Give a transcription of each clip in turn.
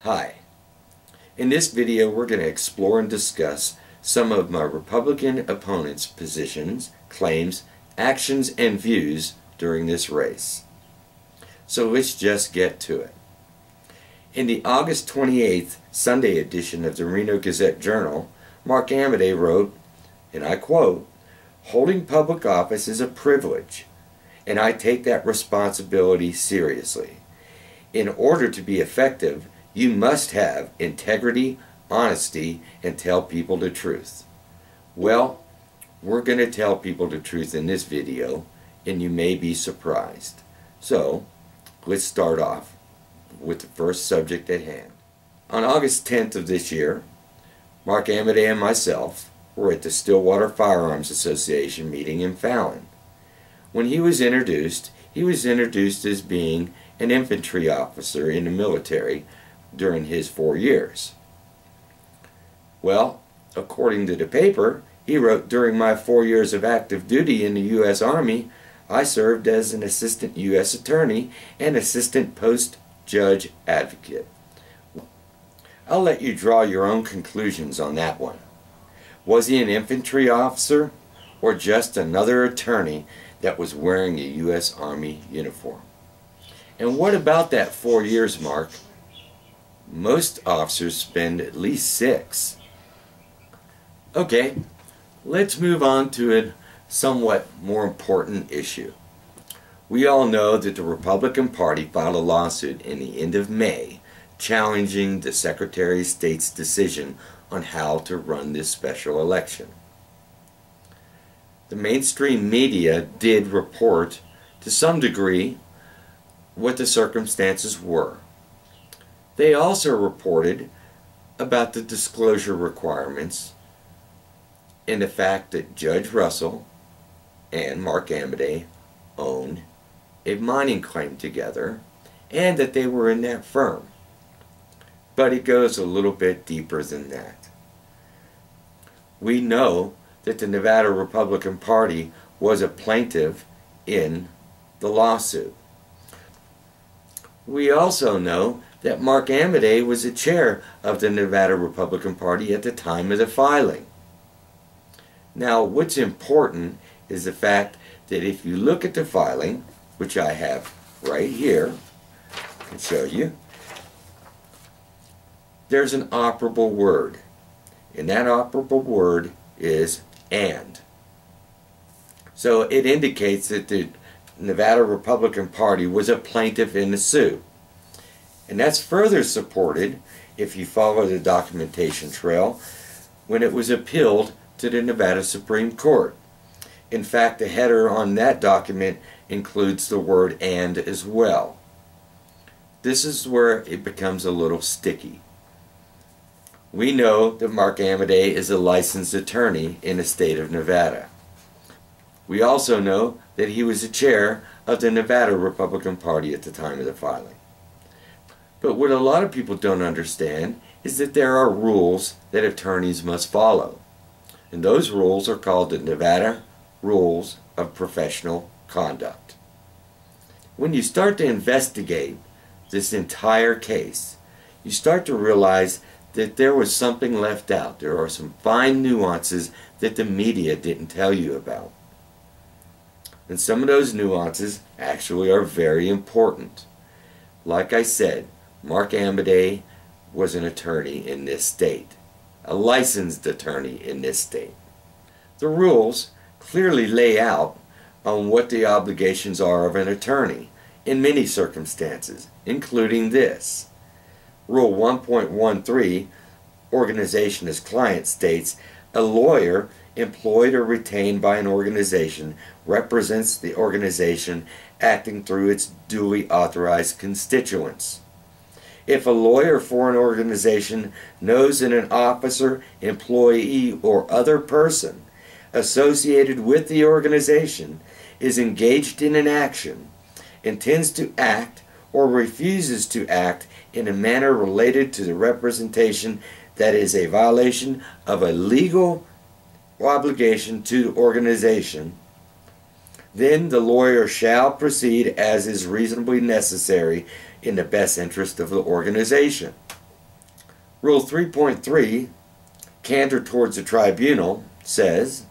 Hi. In this video we're going to explore and discuss some of my Republican opponents' positions, claims, actions, and views during this race. So let's just get to it. In the August 28th Sunday edition of the Reno Gazette-Journal, Mark Amodei wrote, and I quote, "Holding public office is a privilege, and I take that responsibility seriously. In order to be effective, you must have integrity, honesty, and tell people the truth." Well, we're going to tell people the truth in this video, and you may be surprised. So, let's start off with the first subject at hand. On August 10th of this year, Mark Amodei and myself were at the Stillwater Firearms Association meeting in Fallon. When he was introduced as being an infantry officer in the military during his 4 years. Well, according to the paper, he wrote, "During my 4 years of active duty in the U.S. Army, I served as an assistant U.S. attorney and assistant post-judge advocate." I'll let you draw your own conclusions on that one. Was he an infantry officer or just another attorney that was wearing a U.S. Army uniform? And what about that 4 years mark? Most officers spend at least 6. Okay, let's move on to a somewhat more important issue. We all know that the Republican Party filed a lawsuit in the end of May challenging the Secretary of State's decision on how to run this special election. The mainstream media did report to some degree what the circumstances were. They also reported about the disclosure requirements and the fact that Judge Russell and Mark Amodei owned a mining claim together and that they were in that firm. But it goes a little bit deeper than that. We know that the Nevada Republican Party was a plaintiff in the lawsuit. We also know that Mark Amodei was the chair of the Nevada Republican Party at the time of the filing. Now, what's important is the fact that if you look at the filing, which I have right here, I can show you, there's an operable word, and that operable word is "and." So it indicates that the Nevada Republican Party was a plaintiff in the suit. And that's further supported, if you follow the documentation trail, when it was appealed to the Nevada Supreme Court. In fact, the header on that document includes the word "and" as well. This is where it becomes a little sticky. We know that Mark Amodei is a licensed attorney in the state of Nevada. We also know that he was the chair of the Nevada Republican Party at the time of the filing. But what a lot of people don't understand is that there are rules that attorneys must follow. And those rules are called the Nevada Rules of Professional Conduct. When you start to investigate this entire case, you start to realize that there was something left out. There are some fine nuances that the media didn't tell you about. And some of those nuances actually are very important. Like I said, Mark Amodei was an attorney in this state, a licensed attorney in this state. The rules clearly lay out on what the obligations are of an attorney in many circumstances, including this. Rule 1.13, Organization as Client, states, "A lawyer employed or retained by an organization represents the organization acting through its duly authorized constituents." If a lawyer for an organization knows that an officer, employee, or other person associated with the organization is engaged in an action, intends to act, or refuses to act in a manner related to the representation that is a violation of a legal obligation to the organization, then the lawyer shall proceed as is reasonably necessary in the best interest of the organization. Rule 3.3, candor towards the tribunal, says,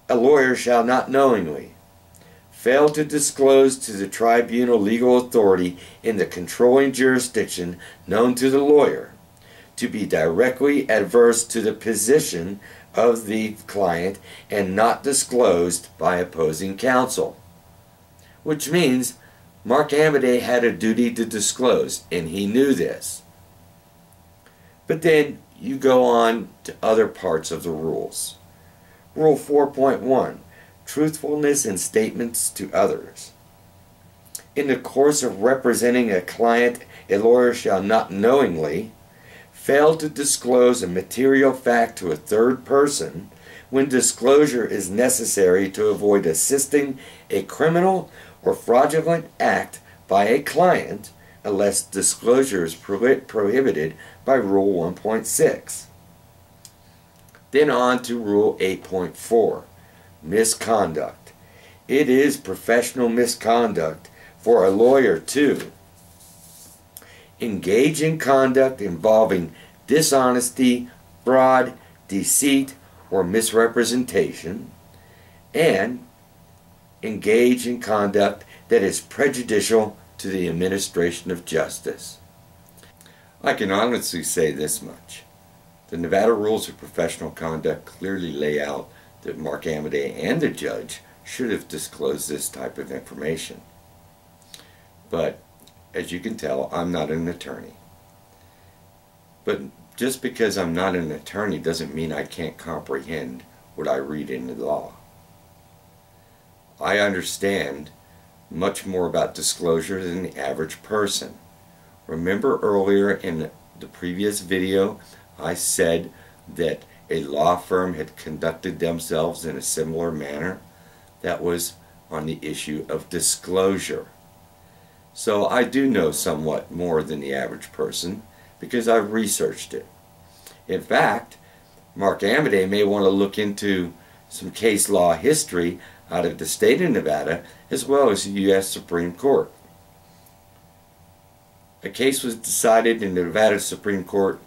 a lawyer shall not knowingly fail to disclose to the tribunal legal authority in the controlling jurisdiction known to the lawyer to be directly adverse to the position of the client and not disclosed by opposing counsel. Which means Mark Amodei had a duty to disclose, and he knew this. But then you go on to other parts of the rules. Rule 4.1, truthfulness in statements to others. In the course of representing a client, a lawyer shall not knowingly fail to disclose a material fact to a third person when disclosure is necessary to avoid assisting a criminal or fraudulent act by a client unless disclosure is prohibited by Rule 1.6. Then on to Rule 8.4, misconduct. It is professional misconduct for a lawyer to engage in conduct involving dishonesty, fraud, deceit, or misrepresentation, and engage in conduct that is prejudicial to the administration of justice. I can honestly say this much. The Nevada Rules of Professional Conduct clearly lay out that Mark Amodei and the judge should have disclosed this type of information. But as you can tell, I'm not an attorney. But just because I'm not an attorney doesn't mean I can't comprehend what I read in the law. I understand much more about disclosure than the average person. Remember earlier in the previous video I said that a law firm had conducted themselves in a similar manner? That was on the issue of disclosure. So I do know somewhat more than the average person because I've researched it. In fact, Mark Amodei may want to look into some case law history out of the state of Nevada as well as the U.S. Supreme Court. A case was decided in the Nevada Supreme Court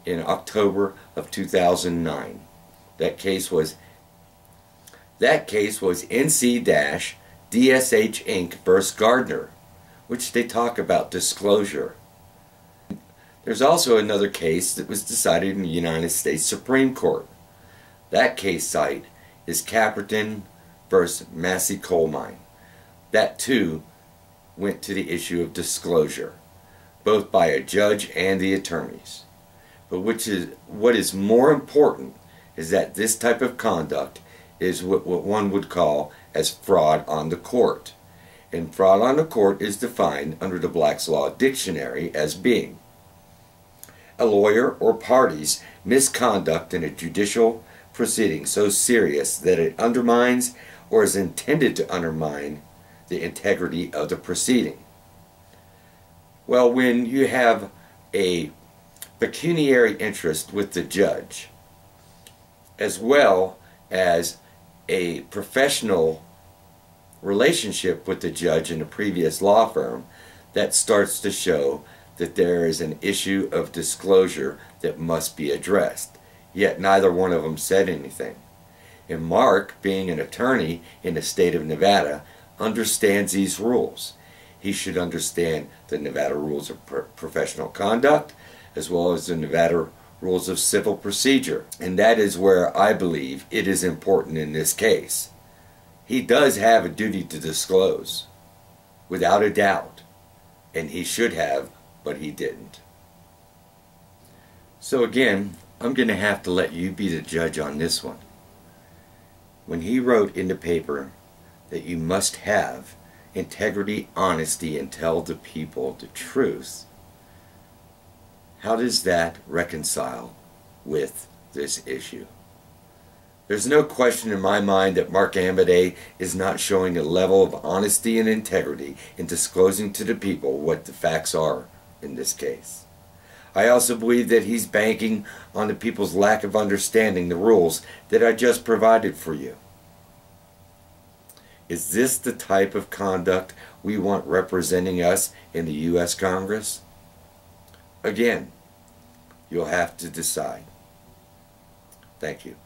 in October of 2009. That case was NC-DSH Inc. v. Gardner, which they talk about disclosure. There's also another case that was decided in the United States Supreme Court. That case site is Caperton v. Massey Coal Mine. That too went to the issue of disclosure, both by a judge and the attorneys. But what is more important is that this type of conduct is what one would call as fraud on the court. And fraud on the court is defined under the Black's Law Dictionary as being a lawyer or party's misconduct in a judicial proceeding so serious that it undermines or is intended to undermine the integrity of the proceeding. Well, when you have a pecuniary interest with the judge, as well as a professional relationship with the judge in a previous law firm, that starts to show that there is an issue of disclosure that must be addressed. Yet neither one of them said anything. And Mark, being an attorney in the state of Nevada, understands these rules. He should understand the Nevada Rules of Professional Conduct as well as the Nevada Rules of Civil Procedure. And that is where I believe it is important in this case. He does have a duty to disclose, without a doubt. And he should have, but he didn't. So again, I'm going to have to let you be the judge on this one. When he wrote in the paper that you must have integrity, honesty, and tell the people the truth, how does that reconcile with this issue? There's no question in my mind that Mark Amodei is not showing a level of honesty and integrity in disclosing to the people what the facts are in this case. I also believe that he's banking on the people's lack of understanding the rules that I just provided for you. Is this the type of conduct we want representing us in the U.S. Congress? Again, You'll have to decide. Thank you.